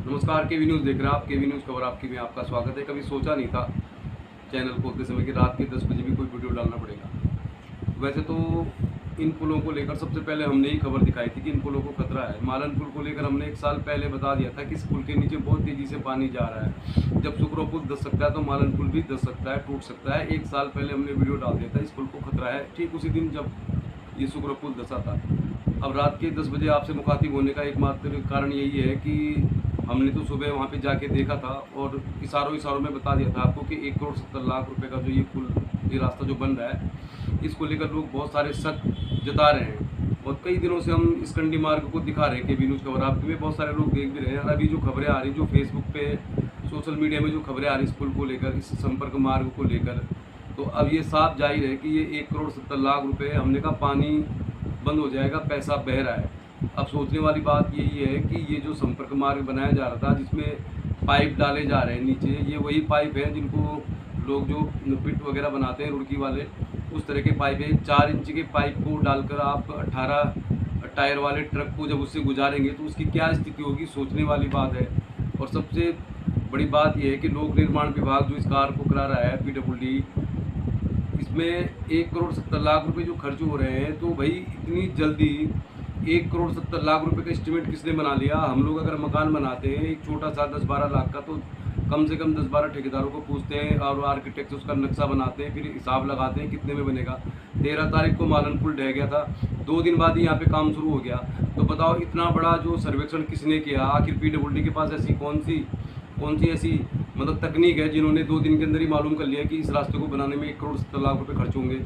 नमस्कार, केवी न्यूज़ देख रहे हैं आप। केवी न्यूज़ खबर आपकी में आपका स्वागत है। कभी सोचा नहीं था चैनल खोलते समय कि रात के 10 बजे भी कोई वीडियो डालना पड़ेगा। वैसे तो इन पुलों को लेकर सबसे पहले हमने ही खबर दिखाई थी कि इन पुलों को खतरा है। मालन पुल को लेकर हमने 1 साल पहले बता दिया था कि इस पुल के नीचे बहुत तेज़ी से पानी जा रहा है। जब सुकरो पुल धंस सकता है तो मालन पुल भी धंस सकता है, टूट सकता है। 1 साल पहले हमने वीडियो डाल दिया था इस पुल को खतरा है, ठीक उसी दिन जब ये सुकरो पुल धंसा था। अब रात के 10 बजे आपसे मुखातिब होने का एकमात्र कारण यही है कि हमने तो सुबह वहाँ पे जाके देखा था और इशारों में बता दिया था आपको कि 1 करोड़ 70 लाख रुपए का जो ये पुल, ये रास्ता जो बन रहा है, इसको लेकर लोग बहुत सारे शक जता रहे हैं। और कई दिनों से हम इस कंडी मार्ग को दिखा रहे हैं केवी न्यूज़ खबर आपके में, बहुत सारे लोग देख भी रहे हैं। और अभी जो खबरें आ रही, जो फेसबुक पे, सोशल मीडिया में जो खबरें आ रही इस पुल को लेकर, इस संपर्क मार्ग को लेकर, तो अब ये साफ जाहिर है कि ये 1 करोड़ 70 लाख रुपये हमने कहा पानी बंद हो जाएगा, पैसा बह रहा है। अब सोचने वाली बात यही है कि ये जो संपर्क मार्ग बनाया जा रहा था जिसमें पाइप डाले जा रहे हैं नीचे, ये वही पाइप है जिनको लोग जो पिट वगैरह बनाते हैं रुड़की वाले, उस तरह के पाइप है। 4 इंच के पाइप को डालकर आप 18 टायर वाले ट्रक को जब उससे गुजारेंगे तो उसकी क्या स्थिति होगी, सोचने वाली बात है। और सबसे बड़ी बात यह है कि लोक निर्माण विभाग जो इस कार्य को करा रहा है, PWD, इसमें 1 करोड़ 70 लाख रुपए जो खर्च हो रहे हैं, तो भाई इतनी जल्दी 1 करोड़ 70 लाख रुपए का एस्टिमेट किसने बना लिया। हम लोग अगर मकान बनाते हैं एक छोटा सा 10-12 लाख का, तो कम से कम 10-12 ठेकेदारों को पूछते हैं और आर्किटेक्ट उसका नक्शा बनाते हैं, फिर हिसाब लगाते हैं कितने में बनेगा। 13 तारीख को मालन पुल ढह गया था, 2 दिन बाद ही यहाँ पे काम शुरू हो गया। तो बताओ इतना बड़ा जो सर्वेक्षण किसने किया। आखिर PWD के पास ऐसी कौन सी ऐसी मतलब तकनीक है जिन्होंने 2 दिन के अंदर ही मालूम कर लिया कि इस रास्ते को बनाने में 1 करोड़ 70 लाख रुपए खर्च होंगे।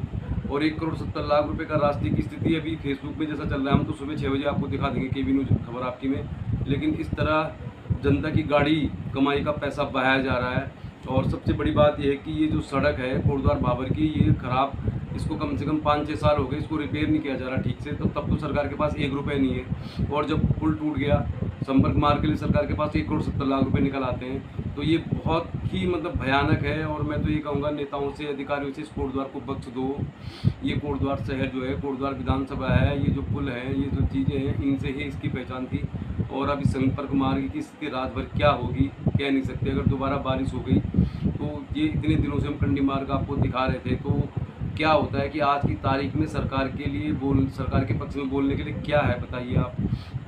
और 1 करोड़ 70 लाख रुपए का रास्ते की स्थिति अभी फेसबुक में जैसा चल रहा है, हम तो सुबह 6 बजे आपको दिखा देंगे केवी न्यूज़ खबर आपकी में। लेकिन इस तरह जनता की गाड़ी कमाई का पैसा बहाया जा रहा है। और सबसे बड़ी बात यह है कि ये जो सड़क है कोटद्वार भाबर की, ये ख़राब, इसको कम से कम 5-6 साल हो गए, इसको रिपेयर नहीं किया जा रहा ठीक से। तो तब तो सरकार के पास 1 रुपये नहीं है। और जब पुल टूट गया संपर्क मार्ग के लिए सरकार के पास 1 करोड़ 70 लाख रुपए निकल आते हैं। तो ये बहुत ही मतलब भयानक है। और मैं तो ये कहूँगा नेताओं से, अधिकारियों से, इस कोटद्वार को बख्श दो। ये कोटद्वार शहर जो है, कोटद्वार विधानसभा है, ये जो पुल है, ये जो चीज़ें हैं, इनसे ही इसकी पहचान थी। और अभी संपर्क मार्ग की स्थिति रात भर क्या होगी कह नहीं सकते। अगर दोबारा बारिश हो गई तो ये इतने दिनों से हम कंडी मार्ग आपको दिखा रहे थे, तो क्या होता है कि आज की तारीख में सरकार के पक्ष में बोलने के लिए क्या है बताइए आप।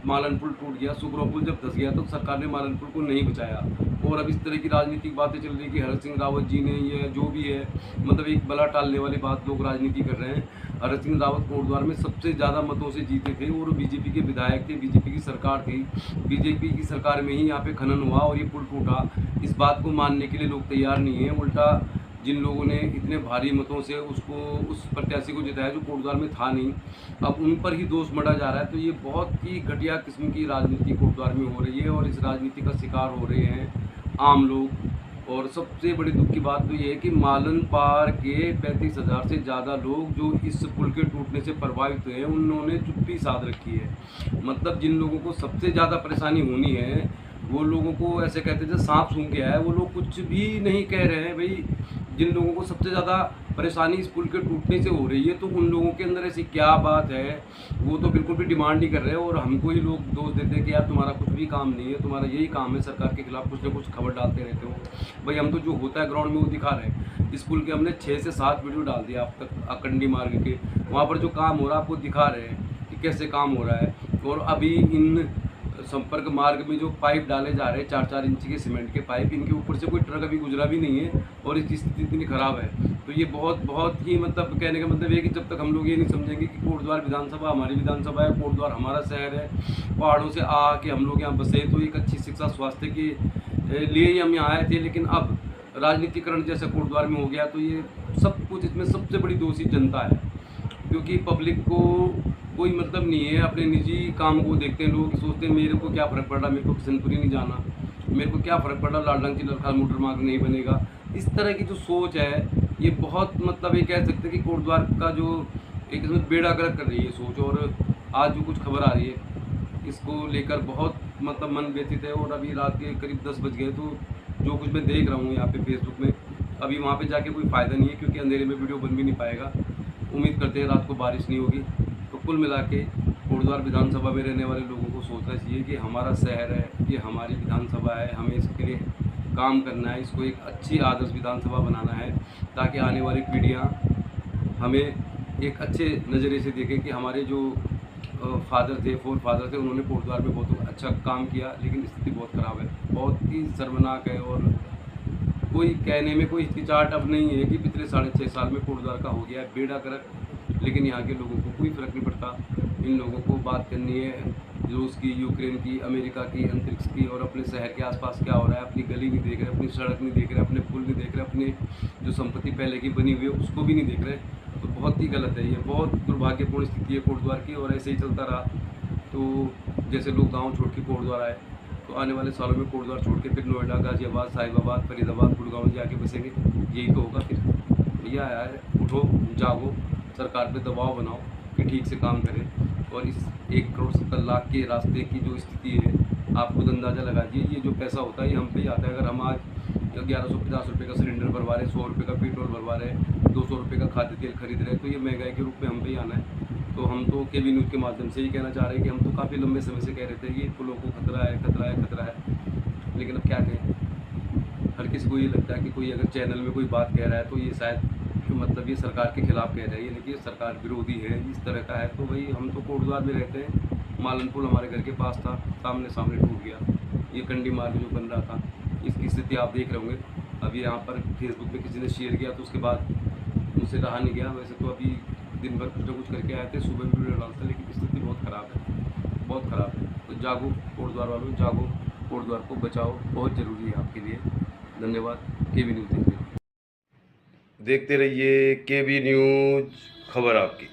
मालन पुल टूट गया, सुकरो पुल जब धंस गया तो सरकार ने मालन पुल को नहीं बचाया। और अब इस तरह की राजनीतिक बातें चल रही कि हरक सिंह रावत जी ने, ये जो भी है, मतलब एक बला टालने वाली बात लोग राजनीति कर रहे हैं। हरक सिंह रावत कोटद्वार में सबसे ज़्यादा मतों से जीते थे और बीजेपी के विधायक थे, बीजेपी की सरकार थी, बीजेपी की सरकार में ही यहाँ पे खनन हुआ और ये पुल टूटा। इस बात को मानने के लिए लोग तैयार नहीं है। उल्टा जिन लोगों ने इतने भारी मतों से उस प्रत्याशी को जिताया जो कोटद्वार में था नहीं, अब उन पर ही दोष मढ़ा जा रहा है। तो ये बहुत ही घटिया किस्म की राजनीति कोटद्वार में हो रही है और इस राजनीति का शिकार हो रहे हैं आम लोग। और सबसे बड़ी दुख की बात तो ये है कि मालन पार के 35,000 से ज़्यादा लोग जो इस पुल के टूटने से प्रभावित हुए हैं, उन्होंने चुप्पी साध रखी है। मतलब जिन लोगों को सबसे ज़्यादा परेशानी होनी है, वो लोगों को ऐसे कहते थे सांप सूंघ गया है, वो लोग कुछ भी नहीं कह रहे हैं भाई। जिन लोगों को सबसे ज़्यादा परेशानी इस पुल के टूटने से हो रही है, तो उन लोगों के अंदर ऐसी क्या बात है, वो तो बिल्कुल भी डिमांड नहीं कर रहे हैं। और हमको ही लोग दोष देते हैं कि यार तुम्हारा कुछ भी काम नहीं है, तुम्हारा यही काम है सरकार के खिलाफ कुछ ना कुछ खबर डालते रहते हो। भाई हम तो जो होता है ग्राउंड में वो दिखा रहे हैं। इस पुल के हमने 6 से 7 वीडियो डाल दिया अब तक अकंडी मार्ग के, वहाँ पर जो काम हो रहा है आपको दिखा रहे हैं कि कैसे काम हो रहा है। और अभी इन संपर्क मार्ग में जो पाइप डाले जा रहे हैं 4-4 इंच के सीमेंट के पाइप, इनके ऊपर से कोई ट्रक अभी गुजरा भी नहीं है और इसकी स्थिति इतनी ख़राब है। तो ये बहुत ही मतलब कहने का मतलब ये है कि जब तक हम लोग ये नहीं समझेंगे कि कोटद्वार विधानसभा हमारी विधानसभा है, कोटद्वार हमारा शहर है, पहाड़ों से के हम लोग यहाँ बसे, तो एक अच्छी शिक्षा स्वास्थ्य के लिए ही हम यहाँ आए थे। लेकिन अब राजनीतिकरण जैसे कोटद्वार में हो गया, तो ये सब कुछ, इसमें सबसे बड़ी दोषी जनता है। क्योंकि पब्लिक को कोई मतलब नहीं है, अपने निजी काम को देखते हैं लोग, सोचते हैं मेरे को क्या फ़र्क पड़ रहा, मेरे को किशनपुरी नहीं जाना, मेरे को क्या फ़र्क पड़ रहा, लालडंग की लड़का मोटर मार्ग नहीं बनेगा। इस तरह की जो सोच है, ये बहुत मतलब ये कह सकते हैं कि कोटद्वार का जो एक इसमें बेड़ा गर्क कर रही है सोच। और आज जो कुछ खबर आ रही है इसको लेकर बहुत मतलब मन व्यथित है। और अभी रात के करीब 10 बज गए, तो जो कुछ मैं देख रहा हूँ यहाँ पे फेसबुक में, अभी वहाँ पे जाके कोई फ़ायदा नहीं है क्योंकि अंधेरे में वीडियो बन भी नहीं पाएगा। उम्मीद करते हैं रात को बारिश नहीं होगी। तो कुल मिला के कोटद्वार विधानसभा में रहने वाले लोगों को सोचना चाहिए कि हमारा शहर है, ये हमारी विधानसभा है, हमें इसके लिए काम करना है, इसको एक अच्छी आदर्श विधानसभा बनाना है, ताकि आने वाली पीढ़ियाँ हमें एक अच्छे नज़रिए से देखें कि हमारे जो फादर थे, फोर फादर थे, उन्होंने कोटद्वार में बहुत अच्छा काम किया, लेकिन स्थिति बहुत ख़राब है, बहुत ही शर्मनाक है। और कोई कहने में कोई हिचकिचाहट अब नहीं है कि पिछले 6.5 साल में कोटद्वार का हो गया है बेड़ा गर्क, लेकिन यहाँ के लोगों को कोई फ़र्क नहीं पड़ता। इन लोगों को बात करनी है रूस की, यूक्रेन की, अमेरिका की, अंतरिक्ष की, और अपने शहर के आसपास क्या हो रहा है। अपनी गली नहीं देख रहे, अपनी सड़क नहीं देख रहे, अपने पुल नहीं देख रहे, अपने जो संपत्ति पहले की बनी हुई है उसको भी नहीं देख रहे। तो बहुत ही गलत है, ये बहुत दुर्भाग्यपूर्ण स्थिति है कोटद्वार की। और ऐसे ही चलता रहा तो जैसे लोग गाँव छोड़ के कोटद्वार आए, तो आने वाले सालों में कोटद्वार छोड़ के फिर नोएडा, गाज़ियाबाद, साहिबाबाद, फरीदाबाद, गुड़गांव जाके बसेंगे। यही तो होगा फिर। भैया यार, उठो, जागो, सरकार पे दबाव बनाओ कि ठीक से काम करें। और इस 1,70,00,000 के रास्ते की जो स्थिति है, आप खुद अंदाज़ा लगा दीजिए। ये जो पैसा होता है ये हम पे ही आता है। अगर हम आज 1150 रुपये का सिलेंडर भरवा रहे, 100 रुपये का पेट्रोल भरवा रहे, 200 रुपये का खाद्य तेल खरीद रहे हैं, तो ये महंगाई के रूप में हम पे ही आना है। तो हम तो केवी न्यूज़ के माध्यम से ही कहना चाह रहे हैं कि हम तो काफ़ी लंबे समय से कह रहे थे ये पुलों को खतरा है, खतरा है, खतरा है, लेकिन अब क्या कहें। हर किसी को ये लगता है कि कोई अगर चैनल में कोई बात कह रहा है तो ये शायद मतलब ये सरकार के खिलाफ कह रहा है, ये नहीं कि सरकार विरोधी है, इस तरह का है। तो भाई हम तो कोटद्वार में रहते हैं, मालन पुल हमारे घर के पास था, सामने सामने टूट गया। ये कंडी मार्ग जो बन रहा था, इसकी स्थिति आप देख रहे होंगे। अभी यहाँ पर फेसबुक पे किसी ने शेयर किया तो उसके बाद मुझसे रहा नहीं गया। वैसे तो अभी दिन भर कुछ ना कुछ करके आए थे, सुबह भी वीडियो डालते, लेकिन स्थिति बहुत ख़राब है, बहुत ख़राब है। तो जागो कोटद्वार वालों, जागो, कोटद्वार को बचाओ, बहुत ज़रूरी है आपके लिए। धन्यवाद। केवी न्यूज़ देखते रहिए, केवी न्यूज़, खबर आपकी।